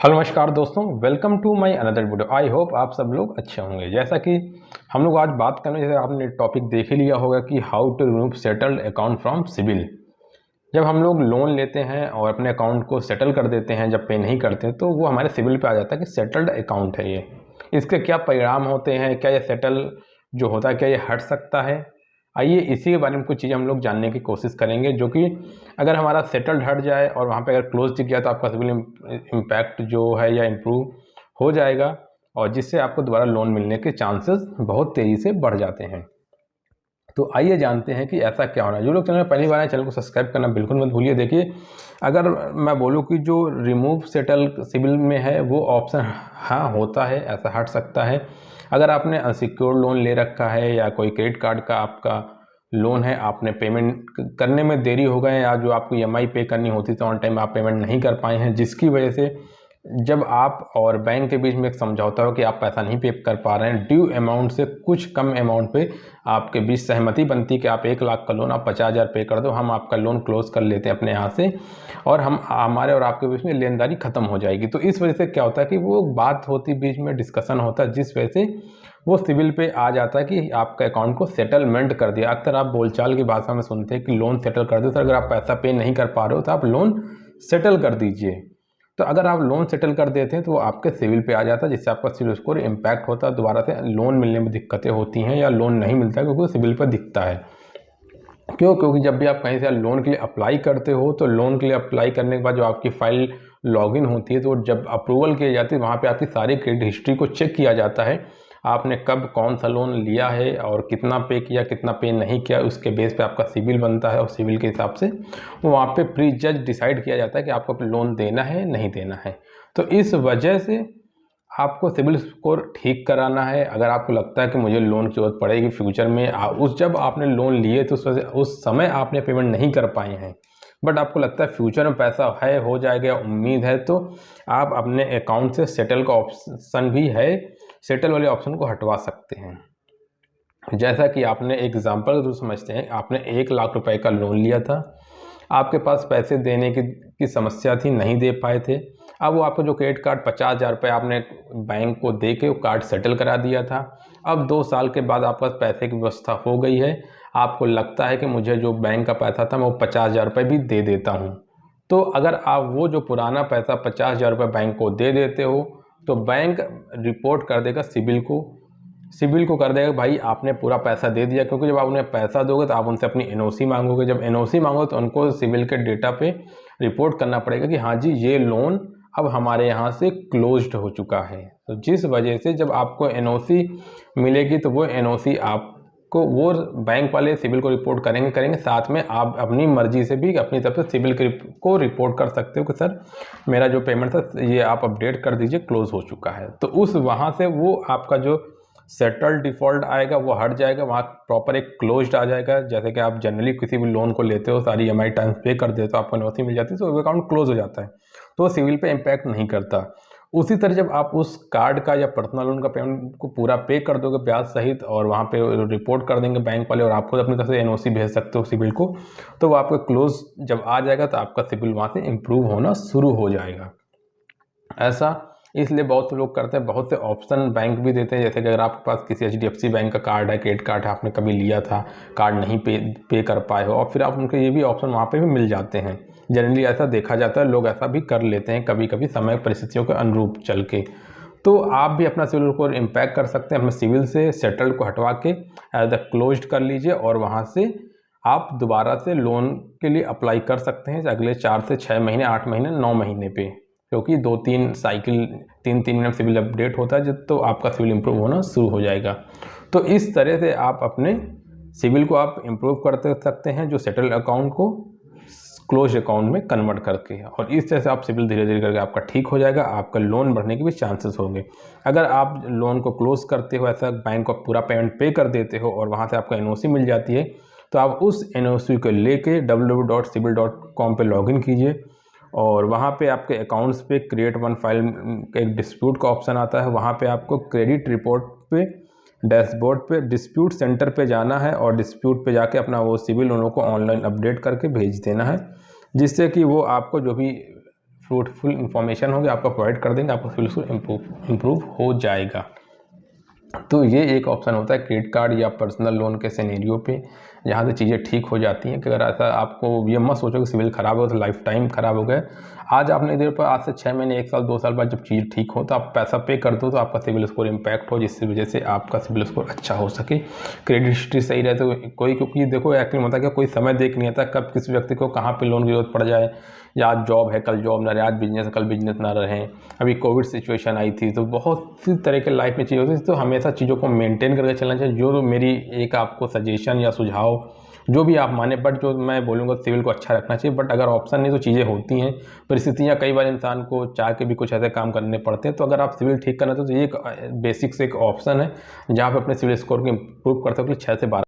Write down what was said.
Hello नमस्कार दोस्तों, welcome to my another video. I hope आप सब लोग अच्छे होंगे। जैसा कि हम लोग आज बात करें, जैसे आपने टॉपिक देख ही लिया होगा कि how to remove settled account from CIBIL. जब हम लोग लोन लेते हैं और अपने अकाउंट को सेटल कर देते हैं, जब पे नहीं करते तो वो हमारे सिबिल पे आ जाता है कि सेटल्ड अकाउंट है ये। इसके क्या परिणाम होते हैं, क्या ये सेटल जो होता है क्या ये हट सकता है? आइए इसी के बारे में कुछ चीज़ें हम लोग जानने की कोशिश करेंगे, जो कि अगर हमारा सेटल्ड हट जाए और वहाँ पे अगर क्लोज दिख गया तो आपका सिबिल इम्पैक्ट जो है या इम्प्रूव हो जाएगा, और जिससे आपको दोबारा लोन मिलने के चांसेस बहुत तेज़ी से बढ़ जाते हैं। तो आइए जानते हैं कि ऐसा क्या होना है। जो लोग चैनल में पहली बार आए, चैनल को सब्सक्राइब करना बिल्कुल मत भूलिए। देखिए, अगर मैं बोलूँ कि जो रिमूव सेटल सिबिल में है वो ऑप्शन हाँ होता है, ऐसा हट सकता है। अगर आपने अनसिक्योर्ड लोन ले रखा है या कोई क्रेडिट कार्ड का आपका लोन है, आपने पेमेंट करने में देरी हो गए, या जो आपको ईएमआई पे करनी होती तो ऑन टाइम आप पेमेंट नहीं कर पाए हैं, जिसकी वजह से जब आप और बैंक के बीच में एक समझौता हो कि आप पैसा नहीं पे कर पा रहे हैं, ड्यू अमाउंट से कुछ कम अमाउंट पे आपके बीच सहमति बनती कि आप 1 लाख का लोन आप 50,000 पे कर दो, हम आपका लोन क्लोज कर लेते हैं अपने यहाँ से, और हम हमारे और आपके बीच में लेनदारी खत्म हो जाएगी। तो इस वजह से क्या होता है कि वो बात होती, बीच में डिस्कशन होता है, जिस वजह से वो सिविल पे आ जाता है कि आपका अकाउंट को सेटलमेंट कर दिया। अक्सर आप बोलचाल की भाषा में सुनते हैं कि लोन सेटल कर दो। सर, अगर आप पैसा पे नहीं कर पा रहे हो तो आप लोन सेटल कर दीजिए। तो अगर आप लोन सेटल कर देते हैं तो वो आपके सिविल पे आ जाता है, जिससे आपका सिविल स्कोर इम्पैक्ट होता है, दोबारा से लोन मिलने में दिक्कतें होती हैं या लोन नहीं मिलता है, क्योंकि सिविल पर दिखता है। क्योंकि जब भी आप कहीं से लोन के लिए अप्लाई करते हो तो लोन के लिए अप्लाई करने के बाद जो आपकी फ़ाइल लॉगिन होती है, तो जब अप्रूवल की जाती है वहाँ पे आपकी सारी क्रेडिट हिस्ट्री को चेक किया जाता है। आपने कब कौन सा लोन लिया है और कितना पे किया, कितना पे नहीं किया, उसके बेस पे आपका सिविल बनता है, और सिविल के हिसाब से वो वहाँ पे प्री जज डिसाइड किया जाता है कि आपको लोन देना है नहीं देना है। तो इस वजह से आपको सिबिल स्कोर ठीक कराना है। अगर आपको लगता है कि मुझे लोन की ज़रूरत पड़ेगी फ्यूचर में, जब आपने लोन लिए तो उस समय आपने पेमेंट नहीं कर पाए हैं, बट आपको लगता है फ्यूचर में पैसा है, हो जाएगा, उम्मीद है, तो आप अपने अकाउंट से सेटल का ऑप्शन भी है, सेटल वाले ऑप्शन को हटवा सकते हैं। जैसा कि आपने एग्जाम्पल जो समझते हैं, आपने 1 लाख रुपए का लोन लिया था, आपके पास पैसे देने की समस्या थी, नहीं दे पाए थे। अब वो आपको जो क्रेडिट कार्ड 50,000 रुपये आपने बैंक को दे के वो कार्ड सेटल करा दिया था। अब 2 साल के बाद आपके पास पैसे की व्यवस्था हो गई है, आपको लगता है कि मुझे जो बैंक का पैसा था मैं वो 50,000 रुपये भी दे देता हूँ। तो अगर आप वो जो पुराना पैसा 50,000 रुपये बैंक को दे देते हो, तो बैंक रिपोर्ट कर देगा सिबिल को कर देगा, भाई आपने पूरा पैसा दे दिया। क्योंकि जब आप उन्हें पैसा दोगे तो आप उनसे अपनी एनओसी मांगोगे, जब एनओसी मांगोगे तो उनको सिबिल के डेटा पे रिपोर्ट करना पड़ेगा कि हाँ जी, ये लोन अब हमारे यहाँ से क्लोज्ड हो चुका है। तो जिस वजह से जब आपको एनओसी मिलेगी तो वो एनओसी आपको वो बैंक वाले सिबिल को रिपोर्ट करेंगे, साथ में आप अपनी मर्जी से भी अपनी तरफ से सिबिल को रिपोर्ट कर सकते हो कि सर, मेरा जो पेमेंट था ये आप अपडेट कर दीजिए, क्लोज हो चुका है। तो उस वहाँ से वो आपका जो सेटल डिफ़ॉल्ट आएगा वो हट जाएगा, वहाँ प्रॉपर एक क्लोज्ड आ जाएगा। जैसे कि आप जनरली किसी भी लोन को लेते हो, सारी ईएमआई टाइम पे कर देते हो, आपको एनओसी मिल जाती है, तो वो अकाउंट क्लोज हो जाता है, तो सिविल पे इम्पैक्ट नहीं करता। उसी तरह जब आप उस कार्ड का या पर्सनल लोन का पेमेंट को पूरा पे कर दोगे ब्याज सहित, और वहाँ पे रिपोर्ट कर देंगे बैंक वाले, और आप खुद अपनी तरफ से एनओसी भेज सकते हो सिविल को, तो वो आपका क्लोज जब आ जाएगा तो आपका सिविल वहाँ से इम्प्रूव होना शुरू हो जाएगा। ऐसा इसलिए बहुत से लोग करते हैं, बहुत से ऑप्शन बैंक भी देते हैं। जैसे कि अगर आपके पास किसी एचडीएफसी बैंक का कार्ड है, क्रेडिट कार्ड है, आपने कभी लिया था, कार्ड नहीं पे कर पाए हो, और फिर आप उनके ये भी ऑप्शन वहाँ पे भी मिल जाते हैं। जनरली ऐसा देखा जाता है, लोग ऐसा भी कर लेते हैं कभी कभी समय परिस्थितियों के अनुरूप चल के। तो आप भी अपना सिविल को इम्पैक्ट कर सकते हैं। अपने सिविल से सेटल्ड को हटवा के एज द क्लोज्ड कर लीजिए, और वहाँ से आप दोबारा से लोन के लिए अप्लाई कर सकते हैं अगले 4 से 6 महीने, 8 महीने, 9 महीने पे, क्योंकि 2-3 साइकिल 3-3 मिनट सिविल अपडेट होता है जब, तो आपका सिविल इम्प्रूव होना शुरू हो जाएगा। तो इस तरह से आप अपने सिविल को आप इम्प्रूव करते सकते हैं, जो सेटल अकाउंट को क्लोज अकाउंट में कन्वर्ट करके, और इस तरह से आप सिविल धीरे धीरे करके आपका ठीक हो जाएगा, आपका लोन बढ़ने के भी चांसेस होंगे। अगर आप लोन को क्लोज करते हो, ऐसा बैंक को पूरा पेमेंट पे कर देते हो और वहाँ से आपको एनओसी मिल जाती है, तो आप उस एनओसी को लेके www.sibil.com पे लॉगिन कीजिए, और वहाँ पे आपके अकाउंट्स पे क्रिएट वन फाइल एक डिस्प्यूट का ऑप्शन आता है। वहाँ पे आपको क्रेडिट रिपोर्ट पे डैशबोर्ड पे डिस्प्यूट सेंटर पे जाना है, और डिस्प्यूट पे जाके अपना वो सिविल उन लोगों को ऑनलाइन अपडेट करके भेज देना है, जिससे कि वो आपको जो भी फ्रूटफुल इन्फॉर्मेशन होगी आपको प्रोवाइड कर देंगे, आपका सिविल स्कोर इम्प्रूव हो जाएगा। तो ये एक ऑप्शन होता है क्रेडिट कार्ड या पर्सनल लोन के सिनेरियो पे, जहाँ से चीज़ें ठीक हो जाती हैं। कि अगर ऐसा आपको ये मत सोचो कि सिविल ख़राब हो तो लाइफ टाइम ख़राब हो गए। आज आपने देर पर आज से 6 महीने 1 साल 2 साल बाद जब चीज़ ठीक हो तो आप पैसा पे कर दो तो आपका सिविल स्कोर इम्पैक्ट हो, जिसकी वजह से आपका सिविल स्कोर अच्छा हो सके, क्रेडिट हिस्ट्री सही रहे। तो कोई, क्योंकि देखो एक्चुअली होता है कि कोई समय देख नहीं आता कब किस व्यक्ति को कहाँ पे लोन की जरूरत पड़ जाए, या आज जॉब है कल जॉब ना रहे, आज बिजनेस है कल बिजनेस ना रहे। अभी कोविड सिचुएशन आई थी तो बहुत सी तरह के लाइफ में चीज़ होती थी। तो हमेशा चीज़ों को मेंटेन करके चलना चाहिए। जो मेरी एक आपको सजेशन या सुझाव जो भी आप माने, बट जो मैं बोलूँगा सिविल को अच्छा रखना चाहिए। बट अगर ऑप्शन नहीं तो चीज़ें होती हैं, परिस्थितियाँ कई बार इंसान को चाह के भी कुछ ऐसे काम करने पड़ते हैं। तो अगर आप सिविल ठीक करना तो ये एक बेसिक से एक ऑप्शन है जहाँ पे अपने सिविल स्कोर को इम्प्रूव कर सकते हो 6 से 12